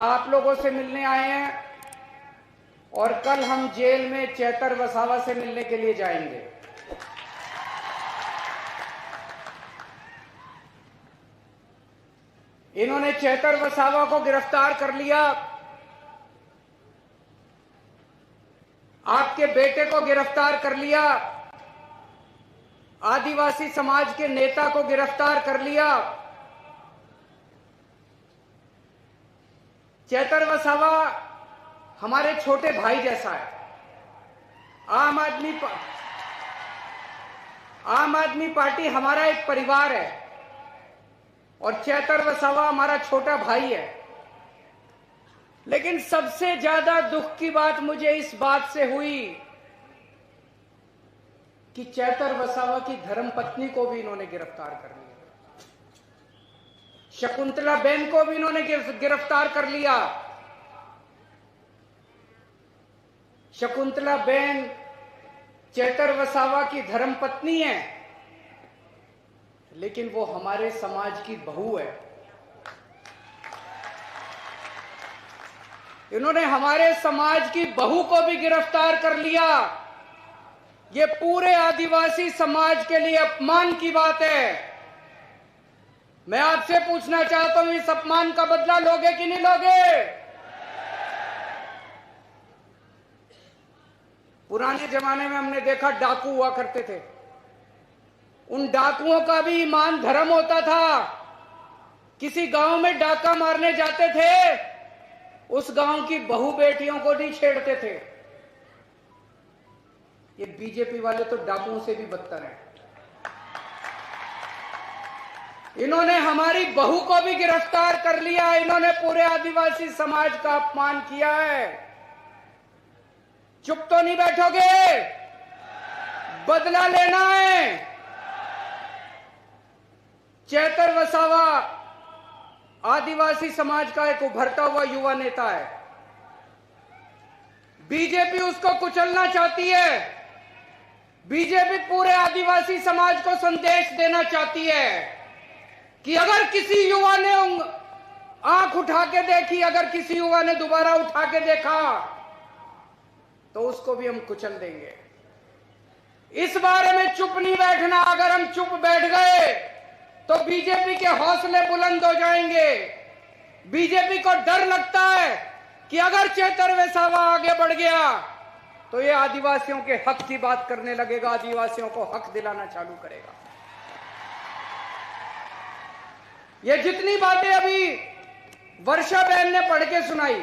आप लोगों से मिलने आए हैं और कल हम जेल में चेतर वसावा से मिलने के लिए जाएंगे। इन्होंने चेतर वसावा को गिरफ्तार कर लिया, आपके बेटे को गिरफ्तार कर लिया, आदिवासी समाज के नेता को गिरफ्तार कर लिया। चेतर वसावा हमारे छोटे भाई जैसा है। आम आदमी पार्टी हमारा एक परिवार है और चेतर वसावा हमारा छोटा भाई है। लेकिन सबसे ज्यादा दुख की बात मुझे इस बात से हुई कि चेतर वसावा की धर्मपत्नी को भी इन्होंने गिरफ्तार कर लिया, शकुंतला बेन को भी इन्होंने गिरफ्तार कर लिया। शकुंतला बेन चेतर वसावा की धर्मपत्नी है, लेकिन वो हमारे समाज की बहू है। इन्होंने हमारे समाज की बहू को भी गिरफ्तार कर लिया। ये पूरे आदिवासी समाज के लिए अपमान की बात है। मैं आपसे पूछना चाहता हूं, इस अपमान का बदला लोगे कि नहीं लोगे? पुराने जमाने में हमने देखा डाकू हुआ करते थे, उन डाकुओं का भी ईमान धर्म होता था। किसी गांव में डाका मारने जाते थे, उस गांव की बहू बेटियों को नहीं छेड़ते थे। ये बीजेपी वाले तो डाकुओं से भी बदतर हैं। इन्होंने हमारी बहू को भी गिरफ्तार कर लिया। इन्होंने पूरे आदिवासी समाज का अपमान किया है। चुप तो नहीं बैठोगे, बदला लेना है। चेतर वसावा आदिवासी समाज का एक उभरता हुआ युवा नेता है। बीजेपी उसको कुचलना चाहती है। बीजेपी पूरे आदिवासी समाज को संदेश देना चाहती है कि अगर किसी युवा ने आंख उठा के देखी, अगर किसी युवा ने दोबारा उठा के देखा, तो उसको भी हम कुचल देंगे। इस बारे में चुप नहीं बैठना। अगर हम चुप बैठ गए तो बीजेपी के हौसले बुलंद हो जाएंगे। बीजेपी को डर लगता है कि अगर चेतर वसावा आगे बढ़ गया तो ये आदिवासियों के हक की बात करने लगेगा, आदिवासियों को हक दिलाना चालू करेगा। ये जितनी बातें अभी वर्षा बहन ने पढ़ के सुनाई,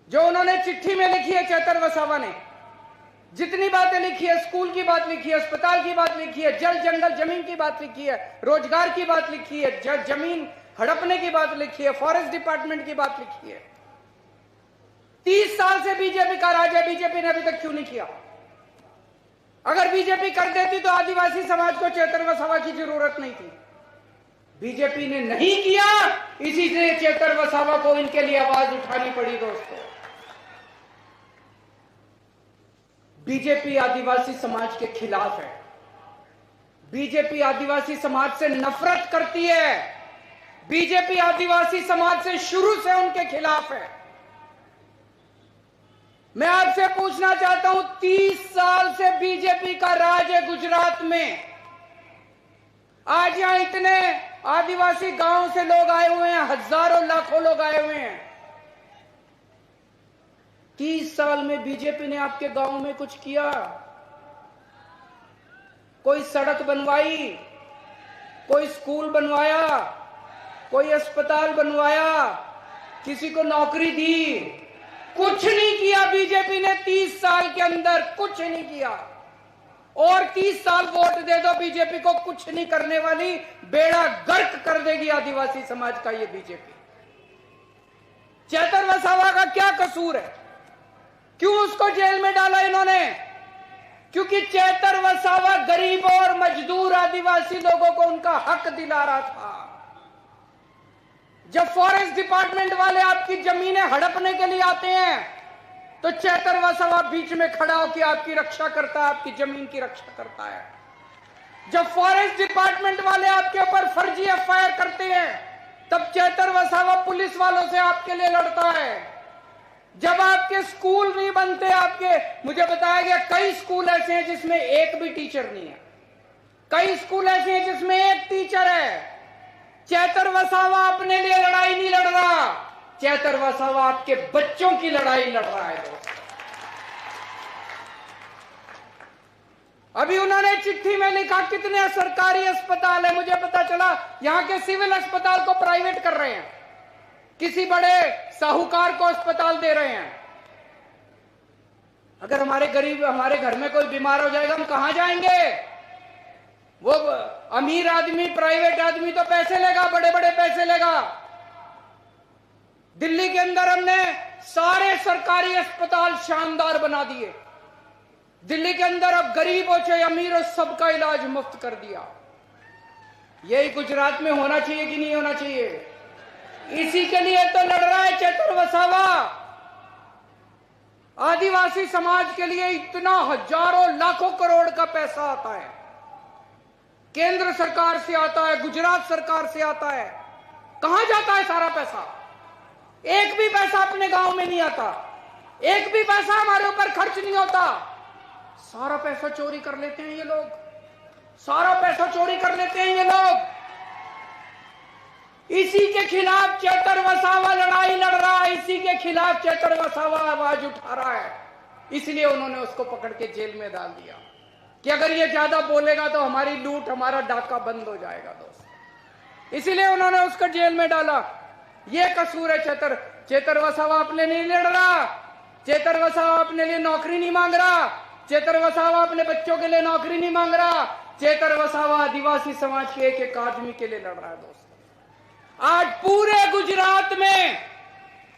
जो उन्होंने चिट्ठी में लिखी है, चेतर वसावा ने जितनी बातें लिखी है, स्कूल की बात लिखी है, अस्पताल की बात लिखी है, जल जंगल जमीन की बात लिखी है, रोजगार की बात लिखी है, जमीन हड़पने की बात लिखी है, फॉरेस्ट डिपार्टमेंट की बात लिखी है। 30 साल से बीजेपी का राज है, बीजेपी ने अभी तक क्यों नहीं किया? अगर बीजेपी कर देती तो आदिवासी समाज को चेतर वसावा की जरूरत नहीं थी। बीजेपी ने नहीं किया, इसी से चेतर वसावा को इनके लिए आवाज उठानी पड़ी। दोस्तों, बीजेपी आदिवासी समाज के खिलाफ है। बीजेपी आदिवासी समाज से नफरत करती है। बीजेपी आदिवासी समाज से शुरू से उनके खिलाफ है। मैं आपसे पूछना चाहता हूं, 30 साल से बीजेपी का राज है गुजरात में। आज यहां इतने आदिवासी गांव से लोग आए हुए हैं, हजारों लाखों लोग आए हुए हैं। 30 साल में बीजेपी ने आपके गांव में कुछ किया? कोई सड़क बनवाई, कोई स्कूल बनवाया, कोई अस्पताल बनवाया, किसी को नौकरी दी? कुछ नहीं किया बीजेपी ने 30 साल के अंदर, कुछ नहीं किया। और 30 साल वोट दे दो बीजेपी को, कुछ नहीं करने वाली, बेड़ा गर्क कर देगी आदिवासी समाज का ये बीजेपी। चेतर वसावा का क्या कसूर है? क्यों उसको जेल में डाला इन्होंने? क्योंकि चेतर वसावा गरीबों और मजदूर आदिवासी लोगों को उनका हक दिला रहा था। जब फॉरेस्ट डिपार्टमेंट वाले आपकी जमीनें हड़पने के लिए आते हैं तो चेतर वसावा बीच में खड़ा होकर आपकी रक्षा करता है, आपकी जमीन की रक्षा करता है। जब फॉरेस्ट डिपार्टमेंट वाले आपके ऊपर फर्जी एफआईआर करते हैं तब चेतर वसावा पुलिस वालों से आपके लिए लड़ता है। जब आपके स्कूल नहीं बनते, आपके, मुझे बताया गया कई स्कूल ऐसे हैं जिसमें एक भी टीचर नहीं है, कई स्कूल ऐसे हैं जिसमें एक टीचर है। चेतर वसावा अपने लिए लड़ाई नहीं लड़ रहा, चेतर वसावा आपके बच्चों की लड़ाई लड़ रहा है दोस्त। अभी उन्होंने चिट्ठी में लिखा कितने सरकारी अस्पताल है, मुझे पता चला यहां के सिविल अस्पताल को प्राइवेट कर रहे हैं, किसी बड़े साहूकार को अस्पताल दे रहे हैं। अगर हमारे गरीब, हमारे घर में कोई बीमार हो जाएगा, हम कहां जाएंगे? वो अमीर आदमी, प्राइवेट आदमी तो पैसे लेगा, बड़े बड़े पैसे लेगा। दिल्ली के अंदर हमने सारे सरकारी अस्पताल शानदार बना दिए। दिल्ली के अंदर अब गरीब हो चाहे अमीर हो, सबका इलाज मुफ्त कर दिया। यही गुजरात में होना चाहिए कि नहीं होना चाहिए? इसी के लिए तो लड़ रहा है चेतर वसावा। आदिवासी समाज के लिए इतना हजारों लाखों करोड़ का पैसा आता है, केंद्र सरकार से आता है, गुजरात सरकार से आता है। कहां जाता है सारा पैसा? एक भी पैसा अपने गांव में नहीं आता, एक भी पैसा हमारे ऊपर खर्च नहीं होता। सारा पैसा चोरी कर लेते हैं ये लोग, सारा पैसा चोरी कर लेते हैं ये लोग। इसी के खिलाफ चेतर वसावा लड़ाई लड़ रहा है, इसी के खिलाफ चेतर वसावा आवाज उठा रहा है। इसलिए उन्होंने उसको पकड़ के जेल में डाल दिया कि अगर ये ज्यादा बोलेगा तो हमारी लूट, हमारा डाका बंद हो जाएगा दोस्त। इसीलिए उन्होंने उसको जेल में डाला। ये कसूर है चेतर वसावा अपने नहीं लड़ रहा, चेतर वसावा अपने लिए नौकरी नहीं मांग रहा, चेतर वसावा अपने बच्चों के लिए नौकरी नहीं मांग रहा, चेतर वसावा आदिवासी समाज के एक एक आदमी के लिए लड़ रहा है दोस्त। आज पूरे गुजरात में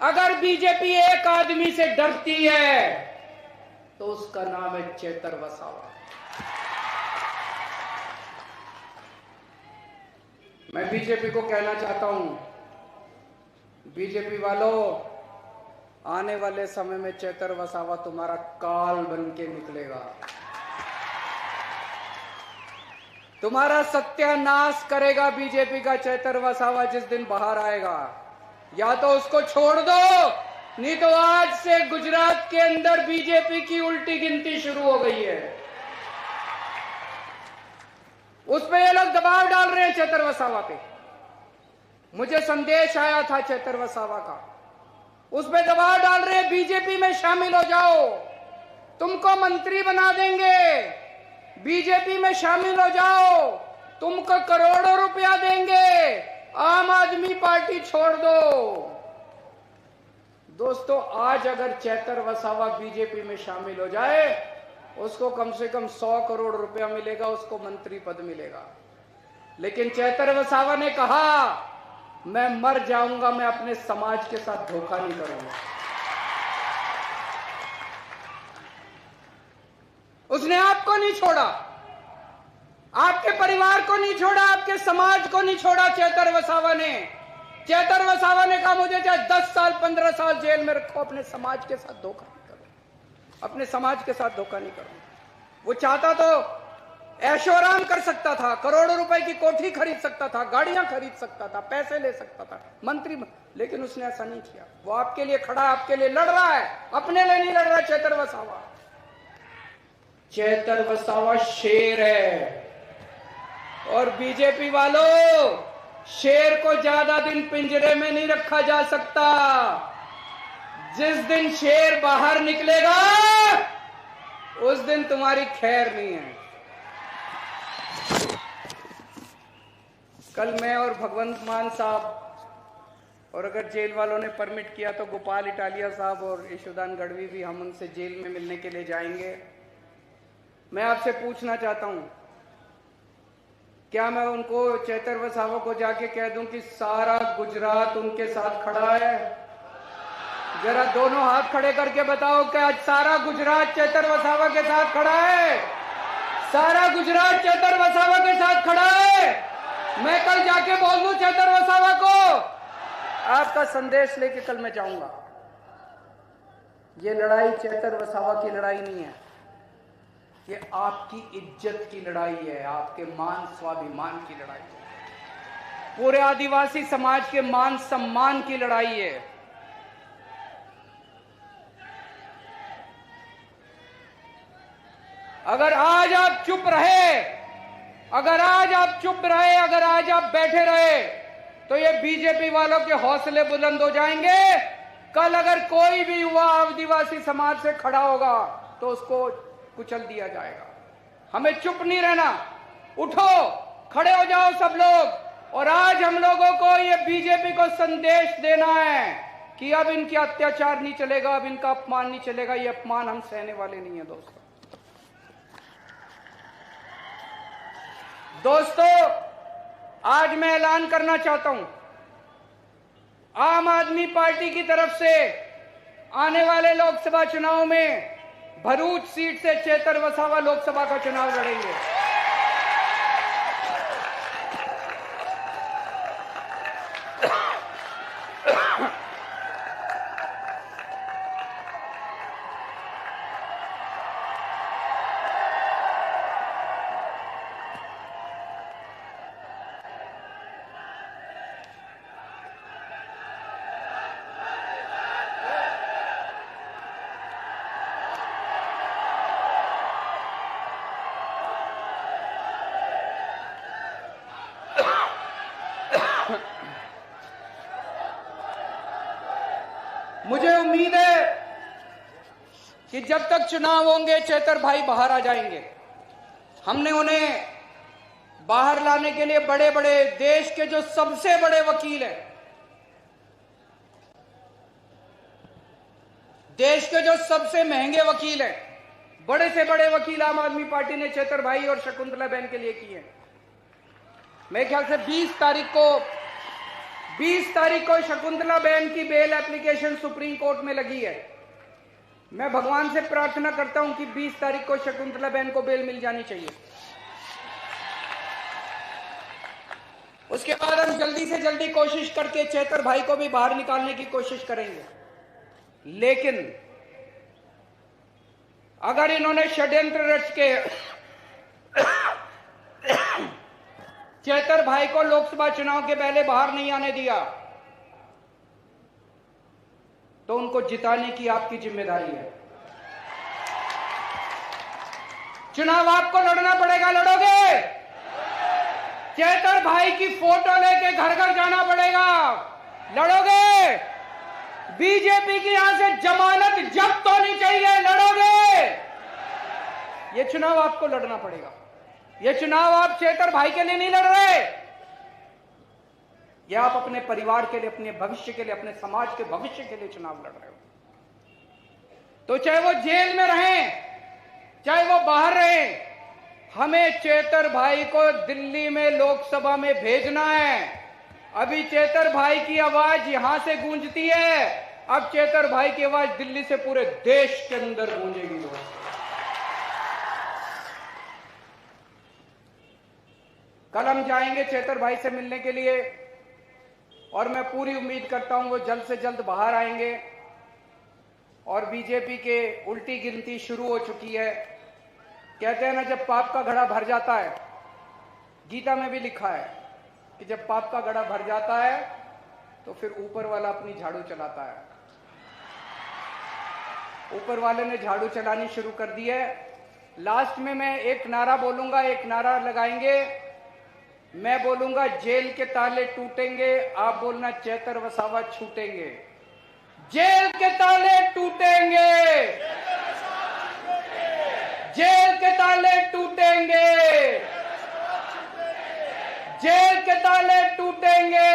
अगर बीजेपी एक आदमी से डरती है तो उसका नाम है चेतर वसावा। मैं बीजेपी को कहना चाहता हूं, बीजेपी वालों, आने वाले समय में चेतर वसावा तुम्हारा काल बन के निकलेगा, तुम्हारा सत्यानाश करेगा बीजेपी का चेतर वसावा जिस दिन बाहर आएगा। या तो उसको छोड़ दो, नहीं तो आज से गुजरात के अंदर बीजेपी की उल्टी गिनती शुरू हो गई है। उस पे ये लोग दबाव डाल रहे हैं चेतर वसावा पे। मुझे संदेश आया था चेतर वसावा का, उस पे दबाव डाल रहे हैं बीजेपी में शामिल हो जाओ, तुमको मंत्री बना देंगे, बीजेपी में शामिल हो जाओ, तुमको करोड़ों रुपया देंगे, आम आदमी पार्टी छोड़ दो। दोस्तों, आज अगर चेतर वसावा बीजेपी में शामिल हो जाए, उसको कम से कम 100 करोड़ रुपया मिलेगा, उसको मंत्री पद मिलेगा। लेकिन चेतर वसावा ने कहा मैं मर जाऊंगा, मैं अपने समाज के साथ धोखा नहीं करूंगा। उसने आपको नहीं छोड़ा, आपके परिवार को नहीं छोड़ा, आपके समाज को नहीं छोड़ा। चेतर वसावा ने कहा मुझे चाहे 10 साल 15 साल जेल में रखो, अपने समाज के साथ धोखा नहीं करूंगा, अपने समाज के साथ धोखा नहीं करूंगा। वो चाहता तो ऐशो आराम कर सकता था, करोड़ों रुपए की कोठी खरीद सकता था, गाड़ियां खरीद सकता था, पैसे ले सकता था, मंत्री, लेकिन उसने ऐसा नहीं किया। वो आपके लिए खड़ा, आपके लिए लड़ रहा है, अपने लिए नहीं लड़ रहा। चेतर वसावा शेर है। और बीजेपी वालों, शेर को ज्यादा दिन पिंजरे में नहीं रखा जा सकता। जिस दिन शेर बाहर निकलेगा उस दिन तुम्हारी खैर नहीं है। कल मैं और भगवंत मान साहब, और अगर जेल वालों ने परमिट किया तो गोपाल इटालिया साहब और यशोदान गढ़वी भी, हम उनसे जेल में मिलने के लिए जाएंगे। मैं आपसे पूछना चाहता हूं, क्या मैं उनको, चेतर वसावा को जाके कह दूं कि सारा गुजरात उनके साथ खड़ा है? जरा दोनों हाथ खड़े करके बताओ कि आज सारा गुजरात चेतर वसावा के साथ खड़ा है? सारा गुजरात चेतर वसावा के साथ खड़ा है? मैं कल जाके बोल दूं चेतर वसावा को, आपका संदेश लेके कल मैं जाऊंगा। ये लड़ाई चेतर वसावा की लड़ाई नहीं है, ये आपकी इज्जत की लड़ाई है, आपके मान स्वाभिमान की लड़ाई है। पूरे आदिवासी समाज के मान सम्मान की लड़ाई है। अगर आज आप चुप रहे, अगर आज आप बैठे रहे, तो ये बीजेपी वालों के हौसले बुलंद हो जाएंगे। कल अगर कोई भी युवा आदिवासी समाज से खड़ा होगा तो उसको कुचल दिया जाएगा। हमें चुप नहीं रहना, उठो, खड़े हो जाओ सब लोग। और आज हम लोगों को ये बीजेपी को संदेश देना है कि अब इनके अत्याचार नहीं चलेगा, अब इनका अपमान नहीं चलेगा। ये अपमान हम सहने वाले नहीं है दोस्तों, आज मैं ऐलान करना चाहता हूं, आम आदमी पार्टी की तरफ से आने वाले लोकसभा चुनाव में भरूच सीट से चेतर वसावा लोकसभा का चुनाव लड़ेंगे। मुझे उम्मीद है कि जब तक चुनाव होंगे चेतर भाई बाहर आ जाएंगे। हमने उन्हें बाहर लाने के लिए बड़े बड़े देश के जो सबसे बड़े वकील हैं, देश के जो सबसे महंगे वकील हैं, बड़े से बड़े वकील आम आदमी पार्टी ने चेतर भाई और शकुंतला बहन के लिए किए। मेरे ख्याल से 20 तारीख को शकुंतला बहन की बेल एप्लीकेशन सुप्रीम कोर्ट में लगी है। मैं भगवान से प्रार्थना करता हूं कि 20 तारीख को शकुंतला बहन को बेल मिल जानी चाहिए। उसके बाद हम जल्दी से जल्दी कोशिश करके चेतर भाई को भी बाहर निकालने की कोशिश करेंगे। लेकिन अगर इन्होंने षड्यंत्र रच के चेतर भाई को लोकसभा चुनाव के पहले बाहर नहीं आने दिया, तो उनको जिताने की आपकी जिम्मेदारी है। चुनाव आपको लड़ना पड़ेगा, लड़ोगे? चेतर भाई की फोटो लेके घर घर जाना पड़ेगा, लड़ोगे? बीजेपी की यहां से जमानत जब्त होनी चाहिए, लड़ोगे? ये चुनाव आपको लड़ना पड़ेगा। ये चुनाव आप चेतर भाई के लिए नहीं लड़ रहे, ये आप अपने परिवार के लिए, अपने भविष्य के लिए, अपने समाज के भविष्य के लिए चुनाव लड़ रहे हो। तो चाहे वो जेल में रहें, चाहे वो बाहर रहें, हमें चेतर भाई को दिल्ली में लोकसभा में भेजना है। अभी चेतर भाई की आवाज यहां से गूंजती है, अब चेतर भाई की आवाज दिल्ली से पूरे देश के अंदर गूंजेगी। कल हम जाएंगे चेतर भाई से मिलने के लिए और मैं पूरी उम्मीद करता हूं वो जल्द से जल्द बाहर आएंगे। और बीजेपी के उल्टी गिनती शुरू हो चुकी है। कहते हैं ना, जब पाप का घड़ा भर जाता है, गीता में भी लिखा है कि जब पाप का घड़ा भर जाता है तो फिर ऊपर वाला अपनी झाड़ू चलाता है। ऊपर वाले ने झाड़ू चलानी शुरू कर दी है। लास्ट में मैं एक नारा बोलूंगा, एक नारा लगाएंगे। मैं बोलूंगा जेल के ताले टूटेंगे, आप बोलना चेतर वसावा छूटेंगे। जेल के ताले टूटेंगे, जेल के ताले टूटेंगे, जेल के ताले टूटेंगे।